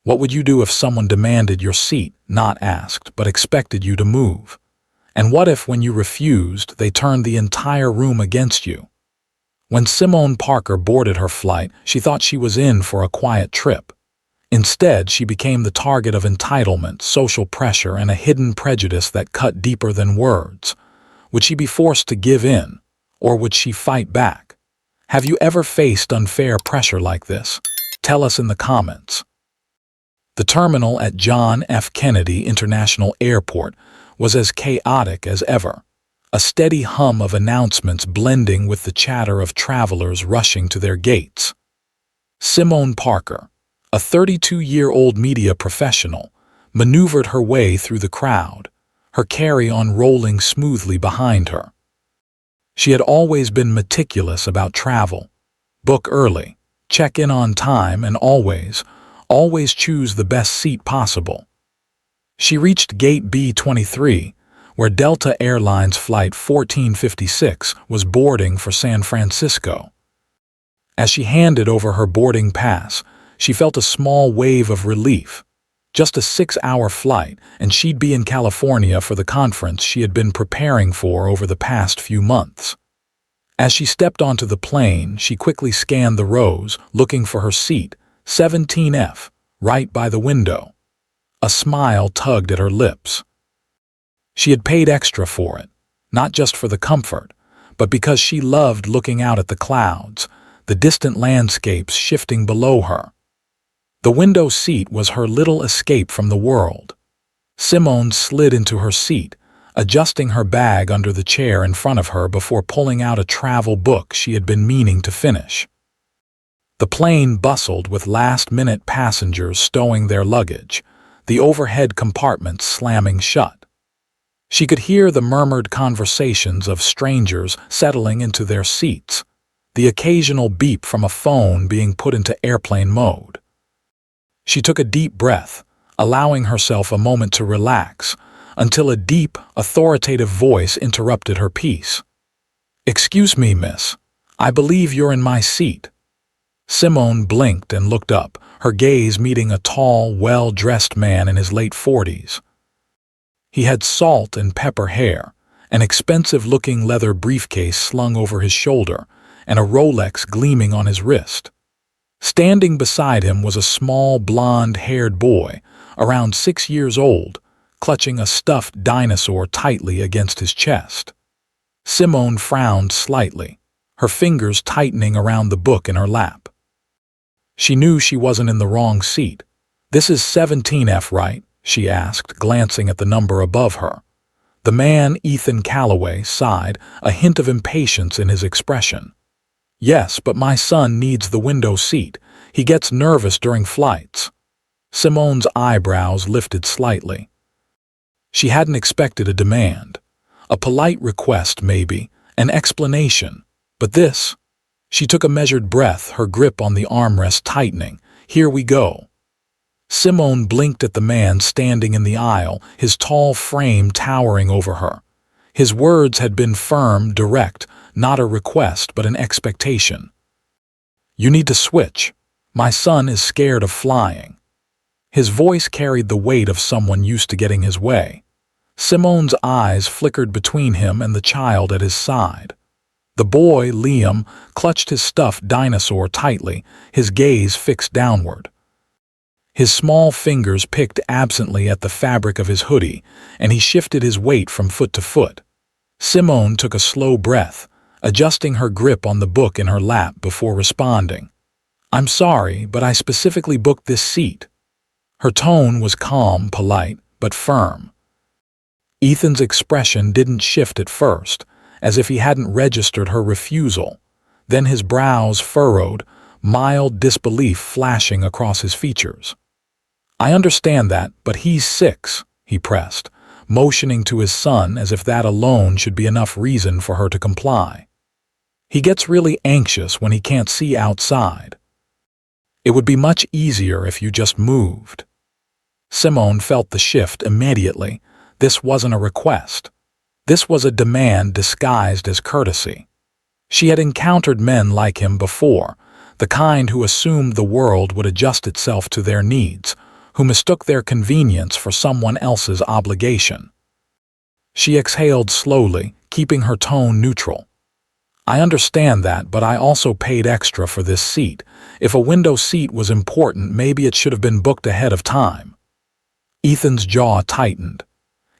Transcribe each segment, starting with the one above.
What would you do if someone demanded your seat, not asked, but expected you to move? And what if, when you refused, they turned the entire room against you? When Simone Parker boarded her flight, she thought she was in for a quiet trip. Instead, she became the target of entitlement, social pressure, and a hidden prejudice that cut deeper than words. Would she be forced to give in, or would she fight back? Have you ever faced unfair pressure like this? Tell us in the comments. The terminal at John F. Kennedy International Airport was as chaotic as ever, a steady hum of announcements blending with the chatter of travelers rushing to their gates. Simone Parker, a 32-year-old media professional, maneuvered her way through the crowd, her carry-on rolling smoothly behind her. She had always been meticulous about travel. Book early, check in on time, and always choose the best seat possible. She reached Gate B-23, where Delta Airlines Flight 1456 was boarding for San Francisco. As she handed over her boarding pass, she felt a small wave of relief. Just a 6-hour flight, and she'd be in California for the conference she had been preparing for over the past few months. As she stepped onto the plane, she quickly scanned the rows, looking for her seat, 17F, right by the window. A smile tugged at her lips. She had paid extra for it, not just for the comfort, but because she loved looking out at the clouds, the distant landscapes shifting below her. The window seat was her little escape from the world. Simone slid into her seat, adjusting her bag under the chair in front of her before pulling out a travel book she had been meaning to finish. The plane bustled with last-minute passengers stowing their luggage, the overhead compartments slamming shut. She could hear the murmured conversations of strangers settling into their seats, the occasional beep from a phone being put into airplane mode. She took a deep breath, allowing herself a moment to relax, until a deep, authoritative voice interrupted her peace. "Excuse me, miss. I believe you're in my seat." Simone blinked and looked up, her gaze meeting a tall, well-dressed man in his late 40s. He had salt and pepper hair, an expensive-looking leather briefcase slung over his shoulder, and a Rolex gleaming on his wrist. Standing beside him was a small, blonde-haired boy, around 6 years old, clutching a stuffed dinosaur tightly against his chest. Simone frowned slightly, her fingers tightening around the book in her lap. She knew she wasn't in the wrong seat. "This is 17F, right?" she asked, glancing at the number above her. The man, Ethan Calloway, sighed, a hint of impatience in his expression. "Yes, but my son needs the window seat. He gets nervous during flights." Simone's eyebrows lifted slightly. She hadn't expected a demand. A polite request, maybe, an explanation. But this? She took a measured breath, her grip on the armrest tightening. "Here we go." Simone blinked at the man standing in the aisle, his tall frame towering over her. His words had been firm, direct, not a request but an expectation. "You need to switch. My son is scared of flying." His voice carried the weight of someone used to getting his way. Simone's eyes flickered between him and the child at his side. The boy, Liam, clutched his stuffed dinosaur tightly, his gaze fixed downward. His small fingers picked absently at the fabric of his hoodie, and he shifted his weight from foot to foot. Simone took a slow breath, adjusting her grip on the book in her lap before responding. "I'm sorry, but I specifically booked this seat." Her tone was calm, polite, but firm. Ethan's expression didn't shift at first, as if he hadn't registered her refusal. Then his brows furrowed, mild disbelief flashing across his features. "I understand that, but he's 6, he pressed, motioning to his son as if that alone should be enough reason for her to comply. "He gets really anxious when he can't see outside. It would be much easier if you just moved." Simone felt the shift immediately. This wasn't a request. This was a demand disguised as courtesy. She had encountered men like him before, the kind who assumed the world would adjust itself to their needs, who mistook their convenience for someone else's obligation. She exhaled slowly, keeping her tone neutral. I understand that, but I also paid extra for this seat. If a window seat was important, maybe it should have been booked ahead of time. Ethan's jaw tightened.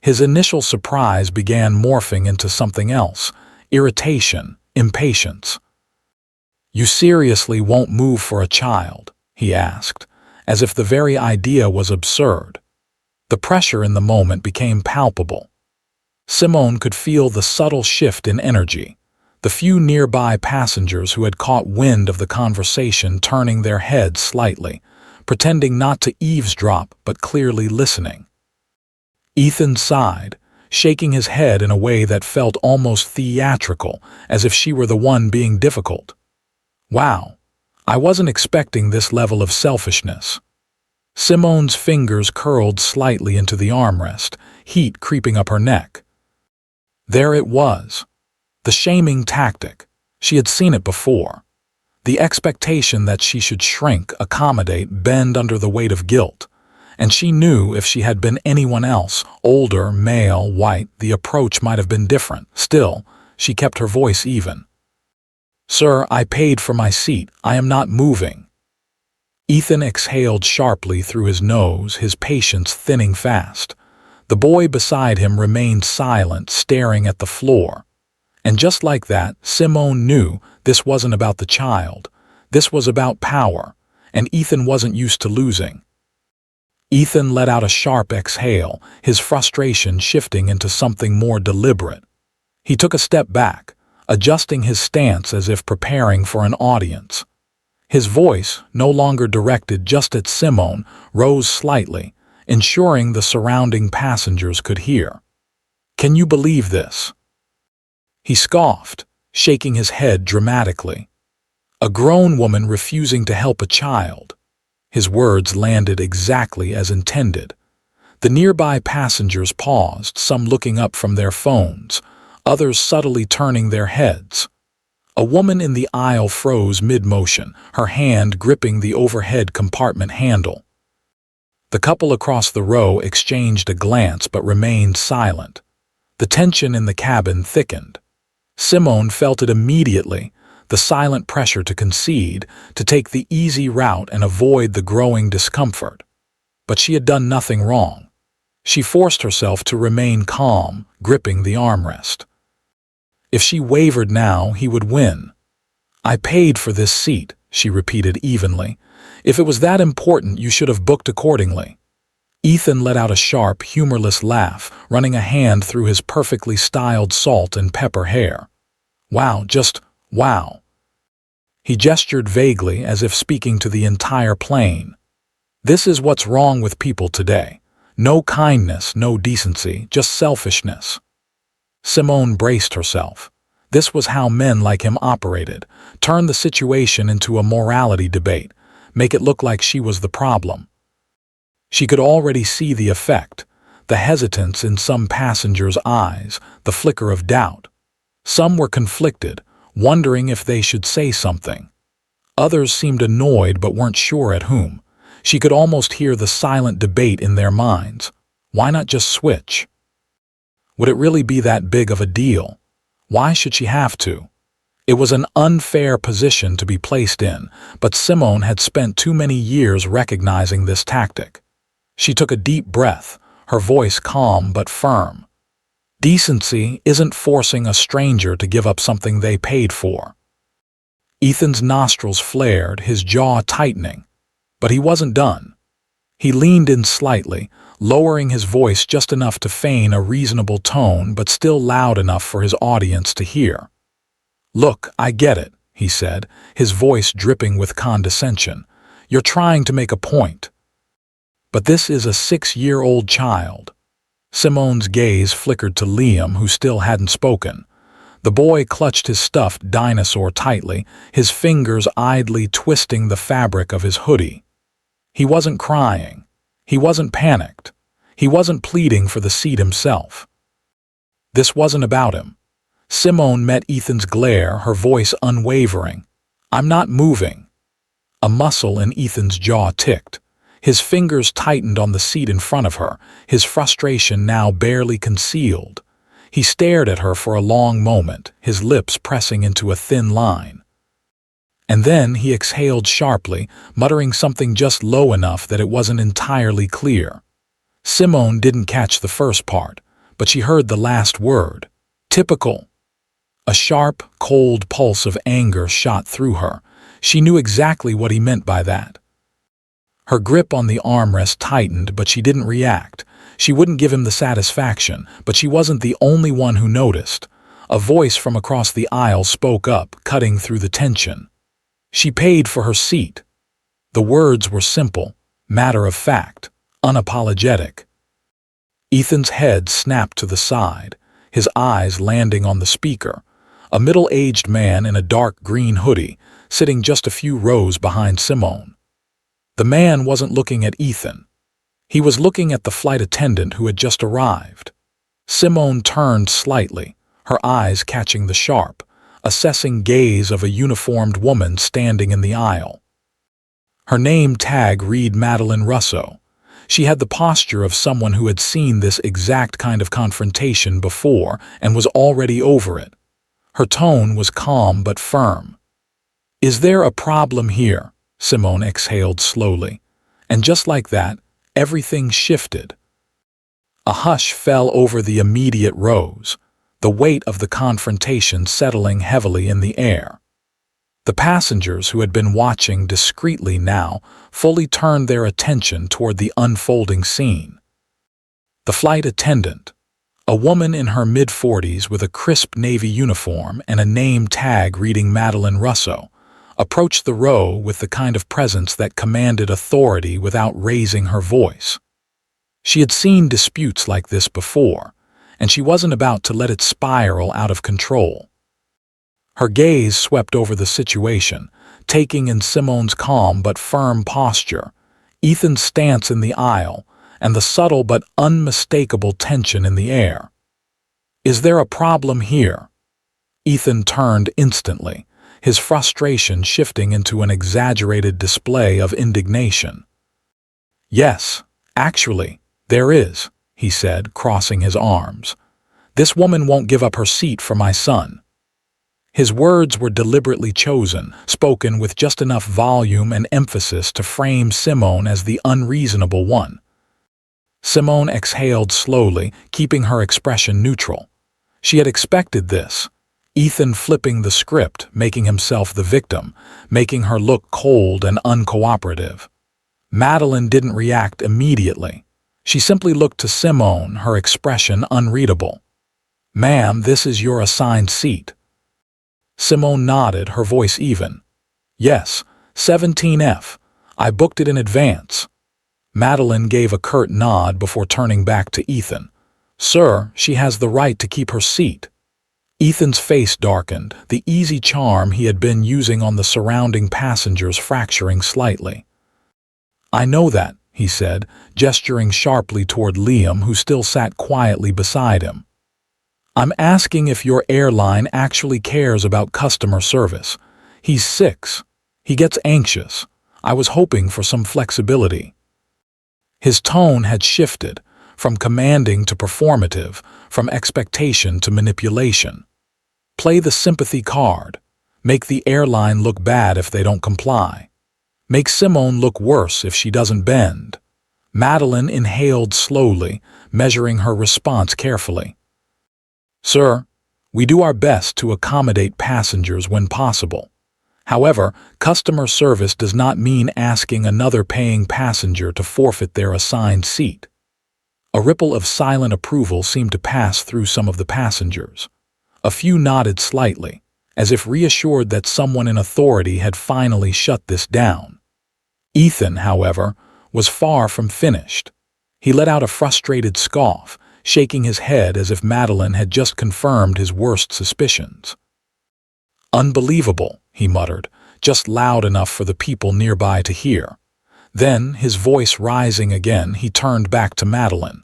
His initial surprise began morphing into something else: irritation, impatience. "You seriously won't move for a child?" he asked, as if the very idea was absurd. The pressure in the moment became palpable. Simone could feel the subtle shift in energy. The few nearby passengers who had caught wind of the conversation turning their heads slightly, pretending not to eavesdrop but clearly listening. Ethan sighed, shaking his head in a way that felt almost theatrical, as if she were the one being difficult. "Wow, I wasn't expecting this level of selfishness." Simone's fingers curled slightly into the armrest, heat creeping up her neck. There it was. The shaming tactic. She had seen it before. The expectation that she should shrink, accommodate, bend under the weight of guilt. And she knew if she had been anyone else, older, male, white, the approach might have been different. Still, she kept her voice even. "Sir, I paid for my seat. I am not moving." Ethan exhaled sharply through his nose, his patience thinning fast. The boy beside him remained silent, staring at the floor. And just like that, Simone knew this wasn't about the child. This was about power, and Ethan wasn't used to losing. Ethan let out a sharp exhale, his frustration shifting into something more deliberate. He took a step back, adjusting his stance as if preparing for an audience. His voice, no longer directed just at Simone, rose slightly, ensuring the surrounding passengers could hear. "Can you believe this?" He scoffed, shaking his head dramatically. "A grown woman refusing to help a child." His words landed exactly as intended. The nearby passengers paused, some looking up from their phones, others subtly turning their heads. A woman in the aisle froze mid-motion, her hand gripping the overhead compartment handle. The couple across the row exchanged a glance but remained silent. The tension in the cabin thickened. Simone felt it immediately, the silent pressure to concede, to take the easy route and avoid the growing discomfort. But she had done nothing wrong. She forced herself to remain calm, gripping the armrest. If she wavered now, he would win. "I paid for this seat," she repeated evenly. "If it was that important, you should have booked accordingly." Ethan let out a sharp, humorless laugh, running a hand through his perfectly styled salt and pepper hair. "Wow, just wow." He gestured vaguely as if speaking to the entire plane. "This is what's wrong with people today. No kindness, no decency, just selfishness." Simone braced herself. This was how men like him operated: turn the situation into a morality debate, make it look like she was the problem. She could already see the effect, the hesitance in some passengers' eyes, the flicker of doubt. Some were conflicted, wondering if they should say something. Others seemed annoyed but weren't sure at whom. She could almost hear the silent debate in their minds. Why not just switch? Would it really be that big of a deal? Why should she have to? It was an unfair position to be placed in, but Simone had spent too many years recognizing this tactic. She took a deep breath, her voice calm but firm. Decency isn't forcing a stranger to give up something they paid for. Ethan's nostrils flared, his jaw tightening. But he wasn't done. He leaned in slightly, lowering his voice just enough to feign a reasonable tone but still loud enough for his audience to hear. "Look, I get it," he said, his voice dripping with condescension. "You're trying to make a point. But this is a 6-year-old child." Simone's gaze flickered to Liam, who still hadn't spoken. The boy clutched his stuffed dinosaur tightly, his fingers idly twisting the fabric of his hoodie. He wasn't crying. He wasn't panicked. He wasn't pleading for the seat himself. This wasn't about him. Simone met Ethan's glare, her voice unwavering. "I'm not moving." A muscle in Ethan's jaw ticked. His fingers tightened on the seat in front of her, his frustration now barely concealed. He stared at her for a long moment, his lips pressing into a thin line. And then he exhaled sharply, muttering something just low enough that it wasn't entirely clear. Simone didn't catch the first part, but she heard the last word. Typical. A sharp, cold pulse of anger shot through her. She knew exactly what he meant by that. Her grip on the armrest tightened, but she didn't react. She wouldn't give him the satisfaction, but she wasn't the only one who noticed. A voice from across the aisle spoke up, cutting through the tension. She paid for her seat. The words were simple, matter of fact, unapologetic. Ethan's head snapped to the side, his eyes landing on the speaker, a middle-aged man in a dark green hoodie, sitting just a few rows behind Simone. The man wasn't looking at Ethan. He was looking at the flight attendant who had just arrived. Simone turned slightly, her eyes catching the sharp, assessing gaze of a uniformed woman standing in the aisle. Her name tag read Madeline Russo. She had the posture of someone who had seen this exact kind of confrontation before and was already over it. Her tone was calm but firm. "Is there a problem here?" Simone exhaled slowly. And just like that, everything shifted. A hush fell over the immediate rows, the weight of the confrontation settling heavily in the air. The passengers who had been watching discreetly now fully turned their attention toward the unfolding scene. The flight attendant, a woman in her mid-40s with a crisp navy uniform and a name tag reading Madeline Russo, approached the row with the kind of presence that commanded authority without raising her voice. She had seen disputes like this before, and she wasn't about to let it spiral out of control. Her gaze swept over the situation, taking in Simone's calm but firm posture, Ethan's stance in the aisle, and the subtle but unmistakable tension in the air. "Is there a problem here?" Ethan turned instantly, his frustration shifting into an exaggerated display of indignation. "Yes, actually, there is," he said, crossing his arms. "This woman won't give up her seat for my son." His words were deliberately chosen, spoken with just enough volume and emphasis to frame Simone as the unreasonable one. Simone exhaled slowly, keeping her expression neutral. She had expected this. Ethan flipping the script, making himself the victim, making her look cold and uncooperative. Madeline didn't react immediately. She simply looked to Simone, her expression unreadable. "Ma'am, this is your assigned seat." Simone nodded, her voice even. "Yes, 17F. I booked it in advance." Madeline gave a curt nod before turning back to Ethan. "Sir, she has the right to keep her seat." Ethan's face darkened, the easy charm he had been using on the surrounding passengers fracturing slightly. "I know that," he said, gesturing sharply toward Liam, who still sat quietly beside him. "I'm asking if your airline actually cares about customer service. He's 6. He gets anxious. I was hoping for some flexibility." His tone had shifted, from commanding to performative, from expectation to manipulation. Play the sympathy card. Make the airline look bad if they don't comply. Make Simone look worse if she doesn't bend. Madeline inhaled slowly, measuring her response carefully. "Sir, we do our best to accommodate passengers when possible. However, customer service does not mean asking another paying passenger to forfeit their assigned seat." A ripple of silent approval seemed to pass through some of the passengers. A few nodded slightly, as if reassured that someone in authority had finally shut this down. Ethan, however, was far from finished. He let out a frustrated scoff, shaking his head as if Madeline had just confirmed his worst suspicions. "Unbelievable," he muttered, just loud enough for the people nearby to hear. Then, his voice rising again, he turned back to Madeline.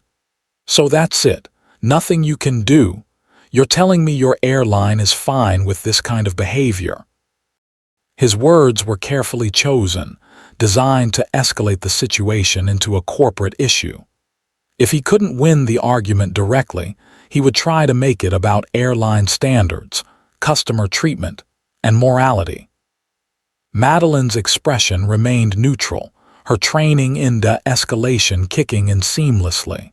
"So that's it. Nothing you can do. You're telling me your airline is fine with this kind of behavior." His words were carefully chosen, designed to escalate the situation into a corporate issue. If he couldn't win the argument directly, he would try to make it about airline standards, customer treatment, and morality. Madeline's expression remained neutral, her training in de-escalation kicking in seamlessly.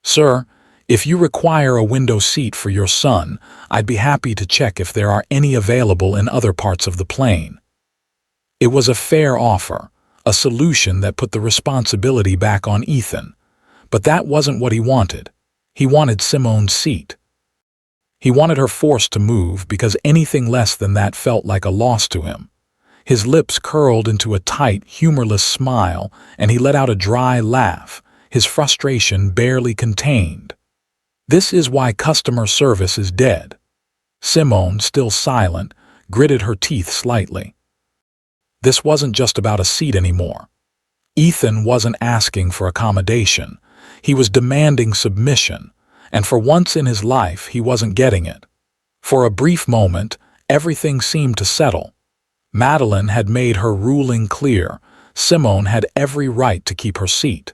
"Sir, if you require a window seat for your son, I'd be happy to check if there are any available in other parts of the plane." It was a fair offer, a solution that put the responsibility back on Ethan. But that wasn't what he wanted. He wanted Simone's seat. He wanted her forced to move because anything less than that felt like a loss to him. His lips curled into a tight, humorless smile, and he let out a dry laugh, his frustration barely contained. This is why customer service is dead. Simone, still silent, gritted her teeth slightly. This wasn't just about a seat anymore. Ethan wasn't asking for accommodation. He was demanding submission, and for once in his life he wasn't getting it. For a brief moment, everything seemed to settle. Madeline had made her ruling clear. Simone had every right to keep her seat.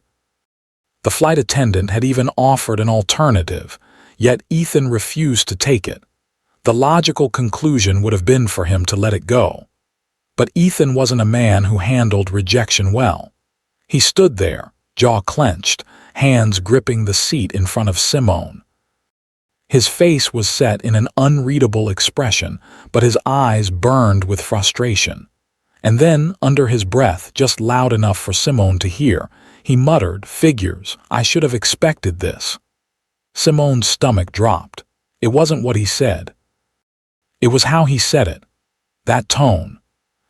The flight attendant had even offered an alternative, yet Ethan refused to take it. The logical conclusion would have been for him to let it go. But Ethan wasn't a man who handled rejection well. He stood there, jaw clenched, hands gripping the seat in front of Simone. His face was set in an unreadable expression, but his eyes burned with frustration. And then, under his breath, just loud enough for Simone to hear, he muttered, "Figures, I should have expected this." Simone's stomach dropped. It wasn't what he said. It was how he said it. That tone.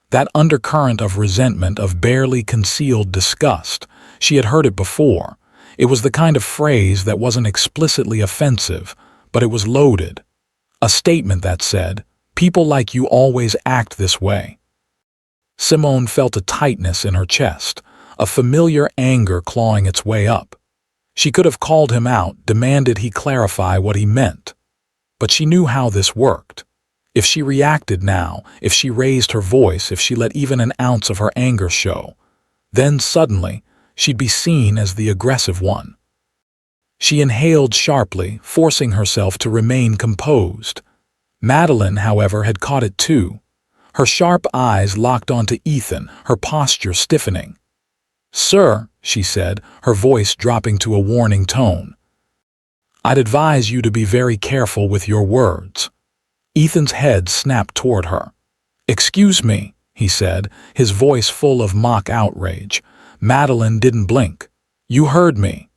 That undercurrent of resentment, of barely concealed disgust. She had heard it before. It was the kind of phrase that wasn't explicitly offensive, but it was loaded. A statement that said, "People like you always act this way." Simone felt a tightness in her chest, a familiar anger clawing its way up. She could have called him out, demanded he clarify what he meant. But she knew how this worked. If she reacted now, if she raised her voice, if she let even an ounce of her anger show, then suddenly she'd be seen as the aggressive one. She inhaled sharply, forcing herself to remain composed. Madeline, however, had caught it too. Her sharp eyes locked onto Ethan, her posture stiffening. "Sir," she said, her voice dropping to a warning tone, "I'd advise you to be very careful with your words." Ethan's head snapped toward her. "Excuse me," he said, his voice full of mock outrage. Madeline didn't blink. "You heard me."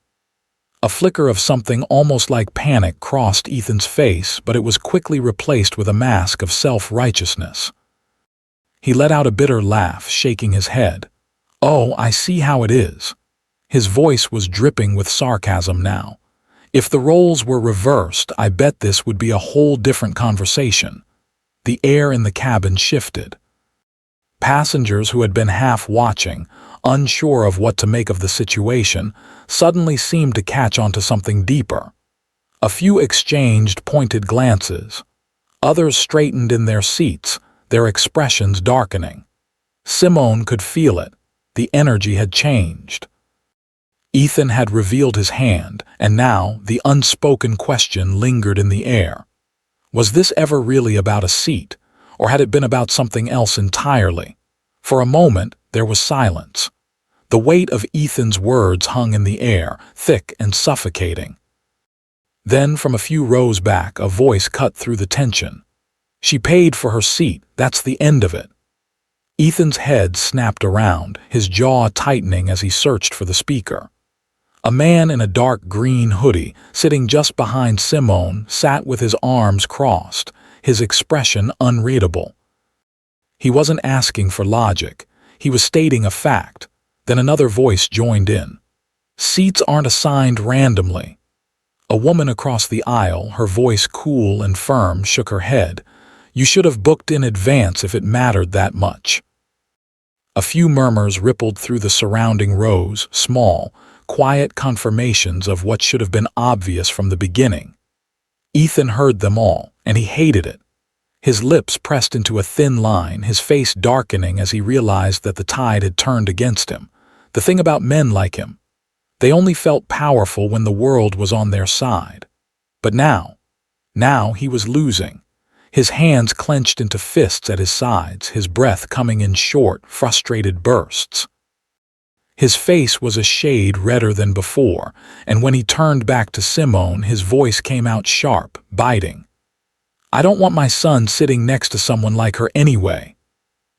A flicker of something almost like panic crossed Ethan's face, but it was quickly replaced with a mask of self-righteousness. He let out a bitter laugh, shaking his head. "Oh, I see how it is." His voice was dripping with sarcasm now. "If the roles were reversed, I bet this would be a whole different conversation." The air in the cabin shifted. Passengers who had been half watching, unsure of what to make of the situation, suddenly seemed to catch onto something deeper. A few exchanged pointed glances. Others straightened in their seats, their expressions darkening. Simone could feel it. The energy had changed. Ethan had revealed his hand, and now the unspoken question lingered in the air. Was this ever really about a seat, or had it been about something else entirely? For a moment, there was silence. The weight of Ethan's words hung in the air, thick and suffocating. Then, from a few rows back, a voice cut through the tension. "She paid for her seat, that's the end of it." Ethan's head snapped around, his jaw tightening as he searched for the speaker. A man in a dark green hoodie, sitting just behind Simone, sat with his arms crossed, his expression unreadable. He wasn't asking for logic. He was stating a fact. Then another voice joined in. "Seats aren't assigned randomly." A woman across the aisle, her voice cool and firm, shook her head. "You should have booked in advance if it mattered that much." A few murmurs rippled through the surrounding rows, small, quiet confirmations of what should have been obvious from the beginning. Ethan heard them all, and he hated it. His lips pressed into a thin line, his face darkening as he realized that the tide had turned against him. The thing about men like him, they only felt powerful when the world was on their side. But now he was losing. His hands clenched into fists at his sides, his breath coming in short, frustrated bursts. His face was a shade redder than before, and when he turned back to Simone, his voice came out sharp, biting. "I don't want my son sitting next to someone like her anyway."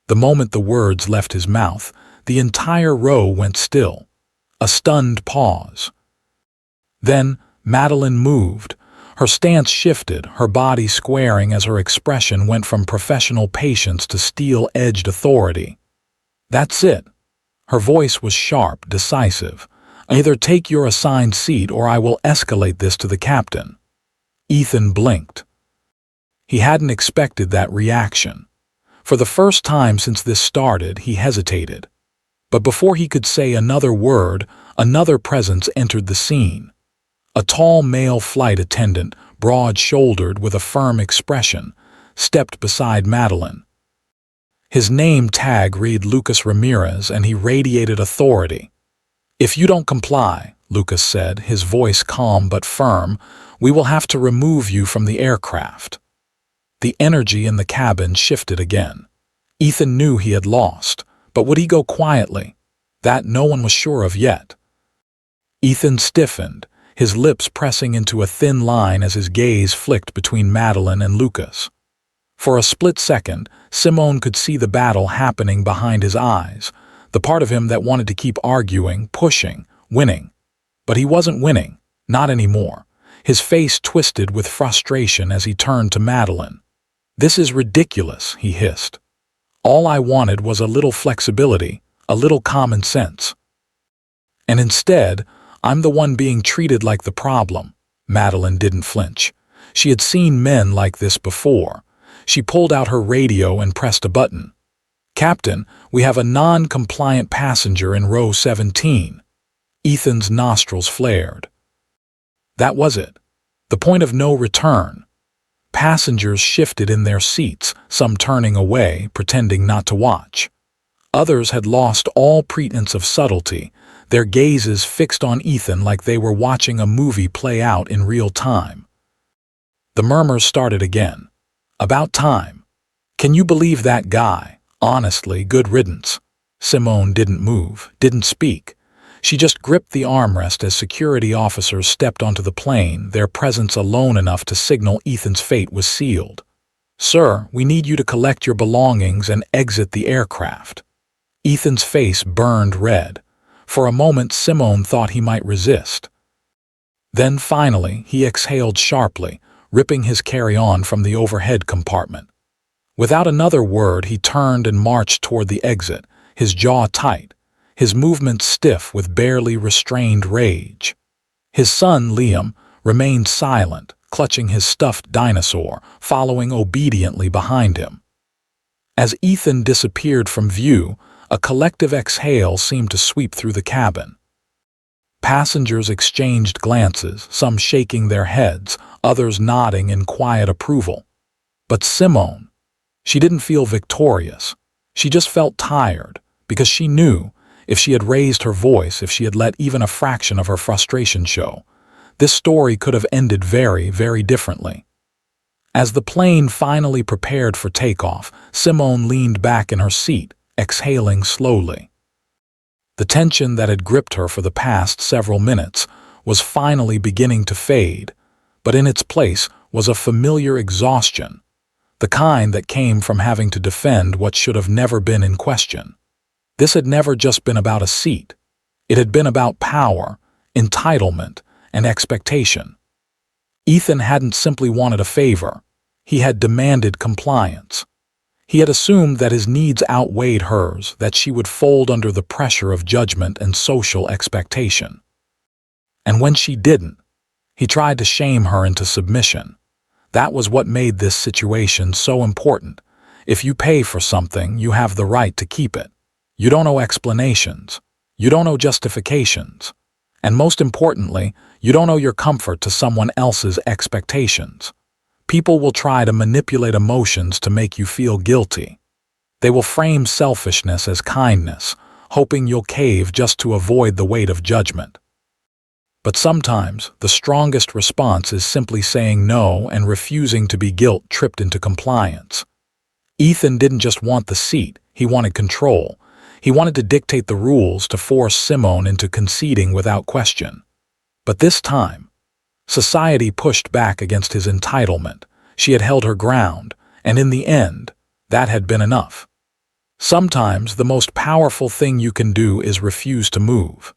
The moment the words left his mouth, the entire row went still. A stunned pause. Then Madeline moved. Her stance shifted, her body squaring as her expression went from professional patience to steel-edged authority. "That's it." Her voice was sharp, decisive. "Either take your assigned seat or I will escalate this to the captain." Ethan blinked. He hadn't expected that reaction. For the first time since this started, he hesitated. But before he could say another word, another presence entered the scene. A tall male flight attendant, broad-shouldered with a firm expression, stepped beside Madeline. His name tag read Lucas Ramirez, and he radiated authority. "If you don't comply," Lucas said, his voice calm but firm, "we will have to remove you from the aircraft." The energy in the cabin shifted again. Ethan knew he had lost, but would he go quietly? That no one was sure of yet. Ethan stiffened, his lips pressing into a thin line as his gaze flicked between Madeline and Lucas. For a split second, Simone could see the battle happening behind his eyes, the part of him that wanted to keep arguing, pushing, winning. But he wasn't winning, not anymore. His face twisted with frustration as he turned to Madeline. "This is ridiculous," he hissed. "All I wanted was a little flexibility, a little common sense. And instead, I'm the one being treated like the problem." Madeline didn't flinch. She had seen men like this before. She pulled out her radio and pressed a button. "Captain, we have a non-compliant passenger in row 17. Ethan's nostrils flared. That was it. The point of no return. Passengers shifted in their seats, some turning away, pretending not to watch. Others had lost all pretense of subtlety, their gazes fixed on Ethan like they were watching a movie play out in real time. The murmurs started again. "About time. Can you believe that guy? Honestly, good riddance." Simone didn't move, didn't speak. She just gripped the armrest as security officers stepped onto the plane, their presence alone enough to signal Ethan's fate was sealed. "Sir, we need you to collect your belongings and exit the aircraft." Ethan's face burned red. For a moment, Simone thought he might resist. Then finally, he exhaled sharply, ripping his carry-on from the overhead compartment. Without another word, he turned and marched toward the exit, his jaw tight, his movements stiff with barely restrained rage. His son, Liam, remained silent, clutching his stuffed dinosaur, following obediently behind him. As Ethan disappeared from view, a collective exhale seemed to sweep through the cabin. Passengers exchanged glances, some shaking their heads, others nodding in quiet approval. But Simone, she didn't feel victorious. She just felt tired, because she knew, if she had raised her voice, if she had let even a fraction of her frustration show, this story could have ended very, very differently. As the plane finally prepared for takeoff, Simone leaned back in her seat, exhaling slowly. The tension that had gripped her for the past several minutes was finally beginning to fade, but in its place was a familiar exhaustion, the kind that came from having to defend what should have never been in question. This had never just been about a seat. It had been about power, entitlement, and expectation. Ethan hadn't simply wanted a favor. He had demanded compliance. He had assumed that his needs outweighed hers, that she would fold under the pressure of judgment and social expectation. And when she didn't, he tried to shame her into submission. That was what made this situation so important. If you pay for something, you have the right to keep it. You don't owe explanations. You don't owe justifications. And most importantly, you don't owe your comfort to someone else's expectations. People will try to manipulate emotions to make you feel guilty. They will frame selfishness as kindness, hoping you'll cave just to avoid the weight of judgment. But sometimes, the strongest response is simply saying no and refusing to be guilt-tripped into compliance. Ethan didn't just want the seat, he wanted control. He wanted to dictate the rules to force Simone into conceding without question. But this time, society pushed back against his entitlement. She had held her ground, and in the end, that had been enough. Sometimes the most powerful thing you can do is refuse to move.